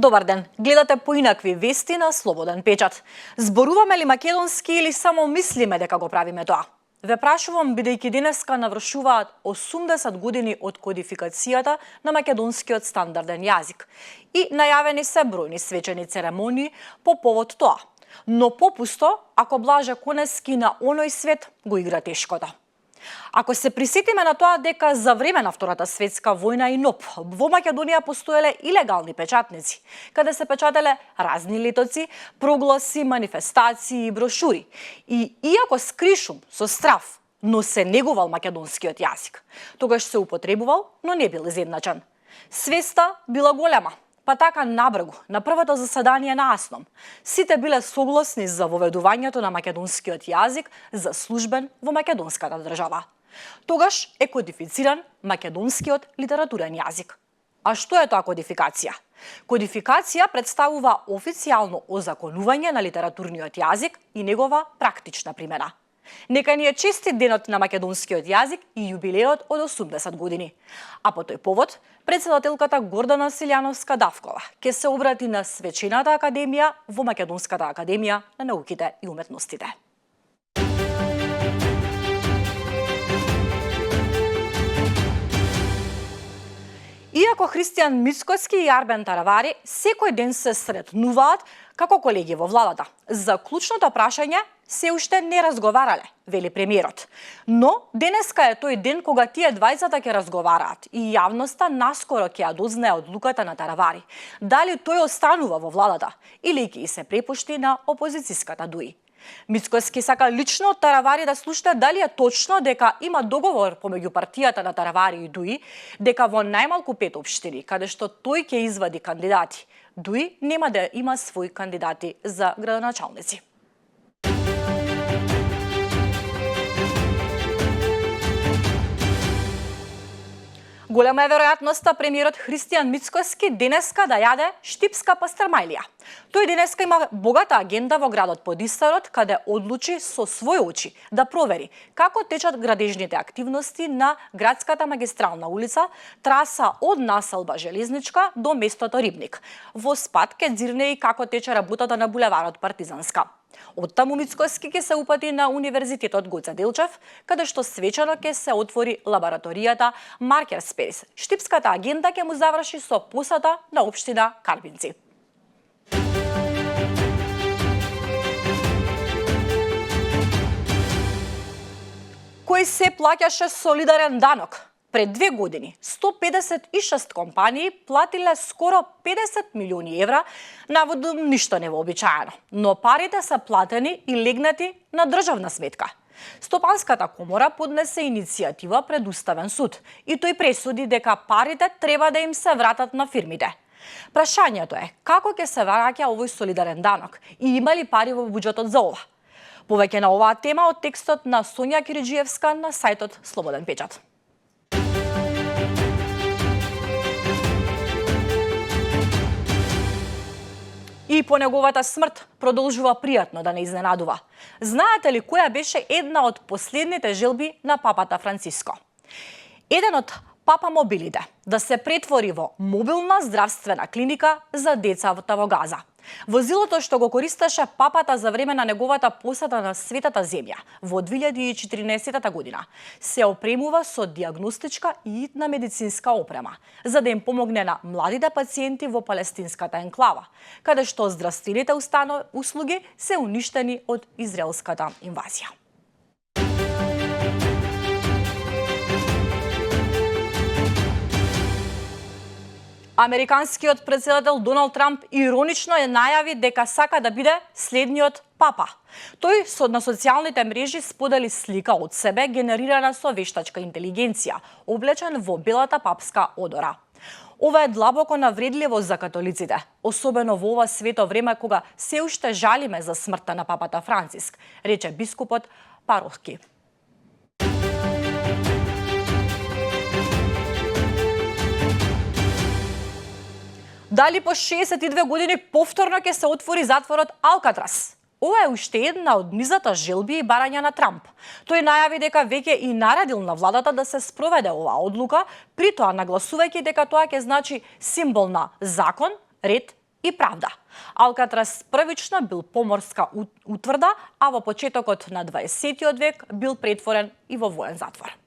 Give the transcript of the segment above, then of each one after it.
Добар ден, гледате поинакви вести на Слободен печат. Зборуваме ли македонски или само мислиме дека го правиме тоа? Ве прашувам бидејќи денеска навршуваат 80 години од кодификацијата на македонскиот стандарден јазик и најавени се бројни свечени церемонии по повод тоа. Но попусто, ако Блаже Конески на оној свет го игра тешкото. Ако се присетиме на тоа дека за време на Втората светска војна и НОП во Македонија постоеле илегални печатници, каде се печателе разни летоци, прогласи, манифестации и брошури. И иако скришум со страв, но се негувал македонскиот јазик, тогаш се употребувал, но не бил изедначен. Свеста била голема. Па така набргу, на првото заседание на АСНОМ, сите биле согласни за воведувањето на македонскиот јазик за службен во македонската држава. Тогаш е кодифициран македонскиот литературен јазик. А што е тоа кодификација? Кодификација представува официјално озаконување на литературниот јазик и негова практична примена. Нека ни е честит денот на македонскиот јазик и јубилеот од 80 години. А по тој повод, председателката Гордана Силјановска-Давкова ќе се обрати на Свечената академија во Македонската академија на науките и уметностите. Иако Христијан Мицкоски и Арбен Таравари секој ден се сретнуваат како колеги во владата, за клучното прашање се уште не разговарале, вели премиерот. Но денеска е тој ден кога тие двајцата ќе разговараат и јавноста наскоро ќе ја дознае одлуката на Таравари, дали тој останува во владата или ќе се препушти на опозицијската ДУИ. Мицкоски сака лично од Таравари да слушне дали е точно дека има договор помеѓу партијата на Таравари и ДУИ, дека во најмалку 5 општини, каде што тој ќе извади кандидати, ДУИ нема да има свои кандидати за градоначалници. Голема е веројатноста премиерот Христијан Мицкоски денеска да јаде штипска пастрмајлија. Тој денеска има богата агенда во градот Подистарот, каде одлучи со своји очи да провери како течат градежните активности на градската магистрална улица, траса од населба Железничка до местото Рибник. Во спад ќе ѕирне и како тече работата на булеварот Партизанска. Оттаму Мицкоски ќе се упати на Универзитетот Гоце Делчев, каде што свечено ќе се отвори лабораторијата Маркерспейс. Штипската агенда ќе му заврши со посета на општина Карбинци. Кој се плаќаше солидарен данок? Пред 2 години 156 компании платиле скоро 50 милиони евра, наводно ништо невообичаено, но парите се платени и легнати на државна сметка. Стопанската комора поднесе иницијатива пред Уставен суд и тој пресуди дека парите треба да им се вратат на фирмите. Прашањето е како ќе се враќа овој солидарен данок и има ли пари во буџетот за ова? Повеќе на оваа тема од текстот на Сонја Кириџиевска на сајтот Слободен печат. И по неговата смрт продолжува пријатно да не изненадува. Знаете ли која беше една од последните желби на папата Франциско? Еден од папамобилите да се претвори во мобилна здравствена клиника за децата во Газа. Возилото што го користеше папата за време на неговата посета на Светата земја во 2014 година се опремува со дијагностичка и итна медицинска опрема, за да им помогне на младите пациенти во палестинската енклава, каде што здравствените услуги се уништени од израелската инвазија. Американскиот председател Доналд Трамп иронично најави дека сака да биде следниот папа. Тој на социјалните мрежи сподели слика од себе генерирана со вештачка интелигенција, облечен во белата папска одора. Ова е длабоко навредливо за католиците, особено во ова свето време кога се уште жалиме за смртта на папата Франциск, рече бискупот Парохки. Дали по 62 години повторно ќе се отвори затворот Алкатрас? Ова е уште една од низата желби и барања на Трамп. Тој најави дека веќе и наредил на владата да се спроведе оваа одлука, при тоа нагласувајќи дека тоа ќе значи символ на закон, ред и правда. Алкатрас првично бил поморска утврда, а во почетокот на 20 век бил претворен и во воен затвор.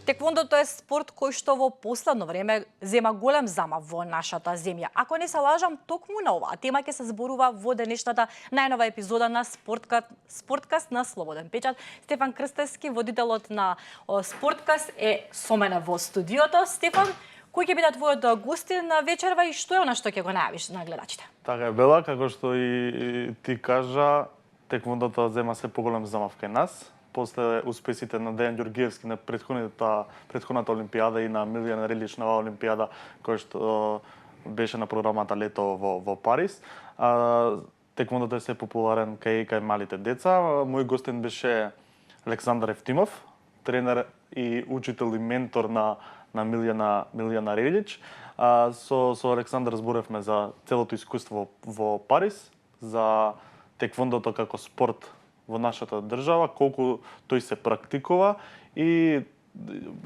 Теквондото е спорт кој што во последно време зема голем замав во нашата земја. Ако не се лажам, токму на оваа тема ќе се зборува во денешната најнова епизода на Спорткаст на Слободен печат. Стефан Крстевски, водителот на Спорткаст, е со мене во студиото. Стефан, кој ќе биде твојот гостин на вечерва и што е она што ќе го најавиш на гледачите? Така е, Бела, како што и ти кажа, теквондото зема се поголем замав кај нас. После успесите на Дејан Ѓоргиевски на претходната олимпијада и на Милјана Рилич на олимпијада која што беше на програмата лето во Париз. Теквондото е се популарен кај малите деца. Мој гостин беше Александар Евтимов, тренер и учител и ментор на Милјана Рилич. Со Александар зборевме за целото искуство во Париз, за теквондото како спорт во нашата држава, колку тој се практикува и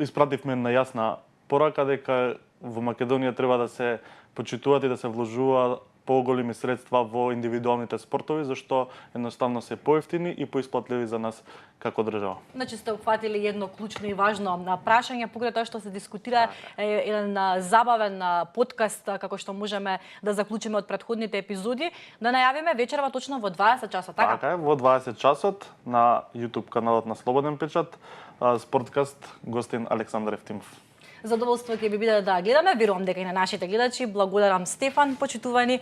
испративме на јасна порака дека во Македонија треба да се почитуваат и да се вложува поголеми средства во индивидуалните спортови, зашто едноставно се поевтини и поисплатливи за нас како држава. Значи сте опфатили едно клучно и важно прашање покрај тоа што се дискутира, еден забавен подкаст како што можеме да заклучиме од претходните епизоди, да најавиме вечерва точно во 20 часот, така? Така е, во 20 часот на YouTube каналот на Слободен печат, Спорткаст, гостин Александар Евтимов. Задоволство ќе би биде да гледаме, верувам дека и на нашите гледачи. Благодарам, Стефан, почитувани.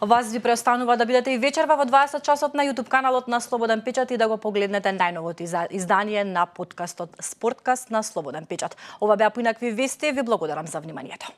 Вас ви преостанува да бидете и вечерва во 20 часот на YouTube каналот на Слободен печат и да го погледнете најновото издание на подкастот Спорткаст на Слободен печат. Ова беа поинакви вести, ви благодарам за вниманието.